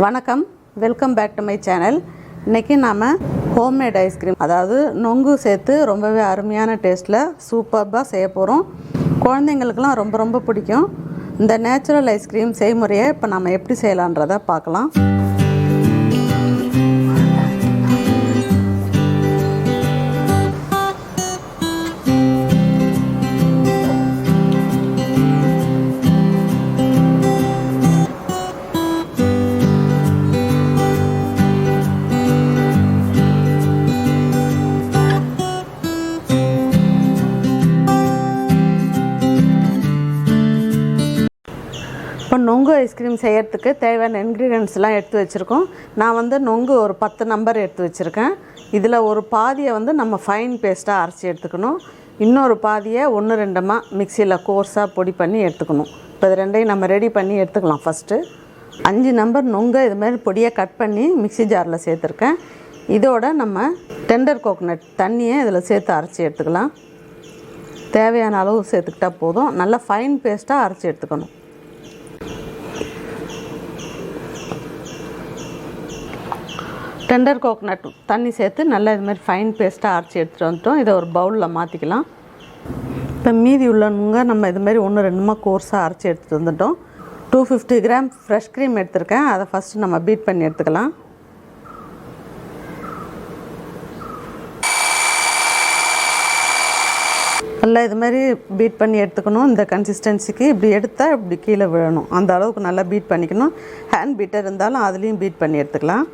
வணக்கம், welcome back to my channel. இன்றைக்கி நாம் ஹோம்மேட் ஐஸ்கிரீம், அதாவது நொங்கு சேர்த்து ரொம்பவே அருமையான டேஸ்ட்டில் சூப்பராக செய்ய போகிறோம். குழந்தைங்களுக்கெல்லாம் ரொம்ப ரொம்ப பிடிக்கும். இந்த நேச்சுரல் ஐஸ்கிரீம் செய்முறையை இப்போ நம்ம எப்படி செய்யலான்றதை பார்க்கலாம். இப்போ நொங்கு ஐஸ்கிரீம் செய்கிறதுக்கு தேவையான இன்க்ரீடியன்ட்ஸ்லாம் எடுத்து வச்சுருக்கோம். நான் நொங்கு ஒரு 10 நம்பர் எடுத்து வச்சுருக்கேன். இதில் ஒரு பாதியை நம்ம ஃபைன் பேஸ்ட்டாக அரைச்சி எடுத்துக்கணும். இன்னொரு பாதியை 1-2 மிக்சியில் கோர்ஸாக பொடி பண்ணி எடுத்துக்கணும். இப்போ இது ரெண்டையும் நம்ம ரெடி பண்ணி எடுத்துக்கலாம். ஃபஸ்ட்டு 5 நம்பர் நொங்கை இதுமாதிரி பொடியை கட் பண்ணி மிக்சி ஜாரில் சேர்த்துருக்கேன். இதோட நம்ம டெண்டர் கோகோனட் தண்ணியை இதில் சேர்த்து அரைச்சி எடுத்துக்கலாம். தேவையான அளவு சேர்த்துக்கிட்டால் போதும். நல்லா ஃபைன் பேஸ்ட்டாக அரைச்சி எடுத்துக்கணும். டெண்டர் கோகோனட் தண்ணி சேர்த்து நல்லா இதுமாதிரி ஃபைன் பேஸ்ட்டாக அரைச்சி எடுத்துகிட்டு வந்துட்டோம். இதை ஒரு பவுலில் மாற்றிக்கலாம். இப்போ மீதி உள்ளவங்க நம்ம இதுமாதிரி 1-2 கோர்ஸாக அரைச்சி எடுத்துகிட்டு வந்துட்டோம். 250 கிராம் ஃப்ரெஷ் க்ரீம் எடுத்திருக்கேன். அதை ஃபஸ்ட்டு நம்ம பீட் பண்ணி எடுத்துக்கலாம். நல்லா இதுமாதிரி பீட் பண்ணி எடுத்துக்கணும். இந்த கன்சிஸ்டன்சிக்கு இப்படி எடுத்தால் இப்படி கீழே விழணும். அந்த அளவுக்கு நல்லா பீட் பண்ணிக்கணும். ஹேண்ட் பீட்டர் இருந்தாலும் அதுலேயும் பீட் பண்ணி எடுத்துக்கலாம்.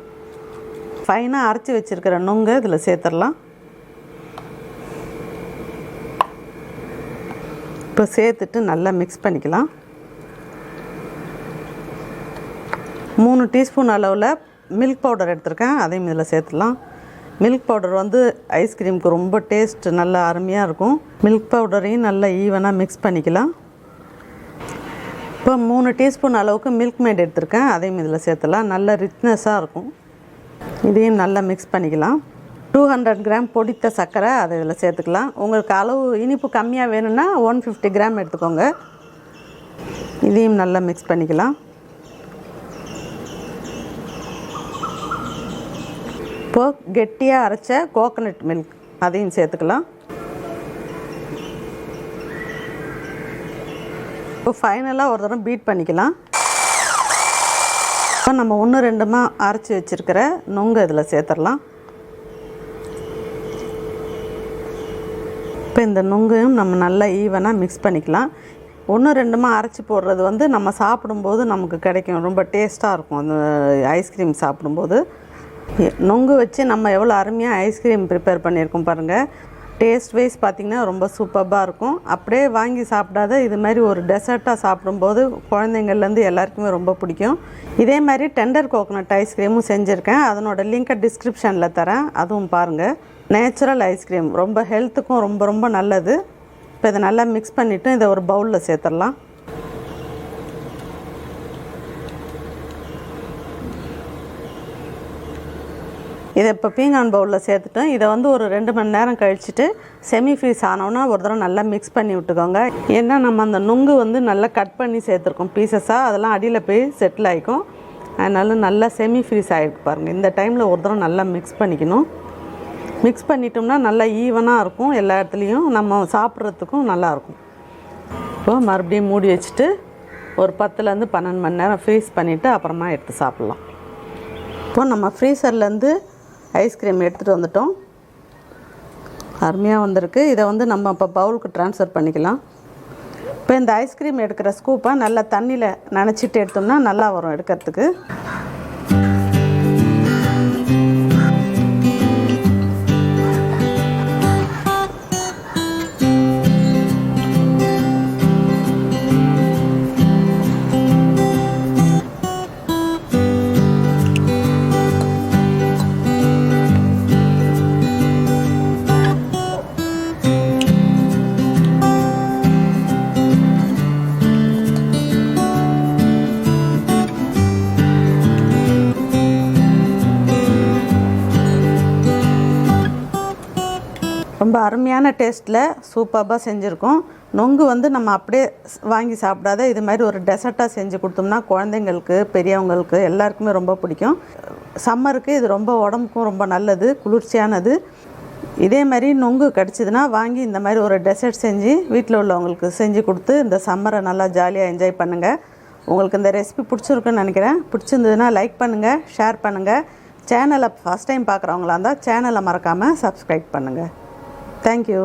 ஃபைனாக அரைச்சி வச்சுருக்கிற நொங்கை இதில் சேர்த்துடலாம். இப்போ சேர்த்துட்டு நல்லா மிக்ஸ் பண்ணிக்கலாம். 3 டீஸ்பூன் அளவில் மில்க் பவுடர் எடுத்திருக்கேன். அதையும் இதில் சேர்த்துடலாம். மில்க் பவுடர் ஐஸ்கிரீமுக்கு ரொம்ப டேஸ்ட் நல்லா அருமையாக இருக்கும். மில்க் பவுடரையும் நல்லா ஈவனாக மிக்ஸ் பண்ணிக்கலாம். இப்போ 3 டீஸ்பூன் அளவுக்கு மில்க் மேட் எடுத்திருக்கேன். அதையும் இதில் சேர்த்துடலாம். நல்ல ரிச்னஸாக இருக்கும். இதையும் நல்லா மிக்ஸ் பண்ணிக்கலாம். 200 கிராம் பொடித்த சர்க்கரை அதை இதில் சேர்த்துக்கலாம். உங்களுக்கு அளவு இனிப்பு கம்மியாக வேணும்னா 150 கிராம் எடுத்துக்கோங்க. இதையும் நல்லா மிக்ஸ் பண்ணிக்கலாம். இப்போது கெட்டியாக அரைச்ச கோகோனட் மில்க் அதையும் சேர்த்துக்கலாம். இப்போ ஃபைனலாக ஒரு தடவை பீட் பண்ணிக்கலாம். இப்போ நம்ம 1-2 அரைச்சி வச்சுருக்கிற நொங்கு இதில் சேர்த்துடலாம். இப்போ இந்த நொங்கையும் நம்ம நல்லா ஈவனாக மிக்ஸ் பண்ணிக்கலாம். 1-2 அரைச்சி போடுறது நம்ம சாப்பிடும்போது நமக்கு கிடைக்கும். ரொம்ப டேஸ்ட்டாக இருக்கும் அந்த ஐஸ்கிரீம் சாப்பிடும்போது. நொங்கு வச்சு நம்ம எவ்வளோ அருமையாக ஐஸ்கிரீம் ப்ரிப்பேர் பண்ணியிருக்கோம் பாருங்கள். டேஸ்ட் வைஸ் பார்த்திங்கன்னா ரொம்ப சூப்பராக இருக்கும். அப்படியே வாங்கி சாப்பிடாத இது மாதிரி ஒரு டெசர்ட்டாக சாப்பிடும்போது குழந்தைங்கள்லேருந்து எல்லாருக்குமே ரொம்ப பிடிக்கும். இதே மாதிரி டெண்டர் கோகோனட் ஐஸ்கிரீமும் செஞ்சுருக்கேன். அதனோட லிங்கை டிஸ்கிரிப்ஷனில் தரேன், அதுவும் பாருங்கள். நேச்சுரல் ஐஸ்கிரீம் ரொம்ப ஹெல்த்துக்கும் ரொம்ப ரொம்ப நல்லது. இப்போ இதை நல்லா மிக்ஸ் பண்ணிவிட்டு இதை ஒரு பவுலில் சேர்த்துடலாம். இதை இப்போ பீங்கான் பவுலில் சேர்த்துட்டோம். இதை ஒரு 2 மணி நேரம் கழிச்சுட்டு செமி ஃப்ரீஸ் ஆனோன்னா ஒரு தடவை நல்லா மிக்ஸ் பண்ணி விட்டுக்கோங்க. ஏன்னா நம்ம அந்த நுங்கு நல்லா கட் பண்ணி சேர்த்துருக்கோம் பீசஸாக. அதெல்லாம் அடியில் போய் செட்டில் ஆகிக்கும். அதனால நல்லா செமி ஃப்ரீஸ் ஆகிருக்கு பாருங்கள். இந்த டைமில் ஒரு தடவை நல்லா மிக்ஸ் பண்ணிக்கணும். மிக்ஸ் பண்ணிட்டோம்னா நல்லா ஈவனாக இருக்கும். எல்லா இடத்துலையும் நம்ம சாப்பிட்றதுக்கும் நல்லாயிருக்கும். இப்போது மறுபடியும் மூடி வச்சுட்டு ஒரு 10-12 மணி நேரம் ஃப்ரீஸ் பண்ணிவிட்டு அப்புறமா எடுத்து சாப்பிட்லாம். இப்போது நம்ம ஃப்ரீசர்லேருந்து ஐஸ்கிரீம் எடுத்துகிட்டு வந்துட்டோம். அருமையாக வந்திருக்கு. இதை நம்ம இப்போ பவுலுக்கு ட்ரான்ஸ்ஃபர் பண்ணிக்கலாம். இப்போ இந்த ஐஸ்கிரீம் எடுக்கிற ஸ்கூப்பை நல்லா தண்ணியில் நனைச்சிட்டு எடுத்தோம்னா நல்லா வரும் எடுக்கிறதுக்கு. ரொம்ப அருமையான டேஸ்ட்டில் சூப்பராக செஞ்சுருக்கோம். நொங்கு வந்து நம்ம அப்படியே வாங்கி சாப்பிடாத இது மாதிரி ஒரு டெசர்ட்டாக செஞ்சு கொடுத்தோம்னா குழந்தைங்களுக்கு பெரியவங்களுக்கு எல்லாருக்குமே ரொம்ப பிடிக்கும். சம்மருக்கு இது ரொம்ப உடம்புக்கும் ரொம்ப நல்லது, குளிர்ச்சியானது. இதே மாதிரி நொங்கு கிடச்சிதுன்னா வாங்கி இந்த மாதிரி ஒரு டெசர்ட் செஞ்சு வீட்டில் உள்ளவங்களுக்கு செஞ்சு கொடுத்து இந்த சம்மரை நல்லா ஜாலியாக என்ஜாய் பண்ணுங்கள். உங்களுக்கு இந்த ரெசிபி பிடிச்சிருக்குன்னு நினைக்கிறேன். பிடிச்சிருந்ததுன்னா லைக் பண்ணுங்கள், ஷேர் பண்ணுங்கள். சேனலை ஃபஸ்ட் டைம் பார்க்குறவங்களா இருந்தால் சேனலை மறக்காமல் சப்ஸ்கிரைப் பண்ணுங்கள். Thank you.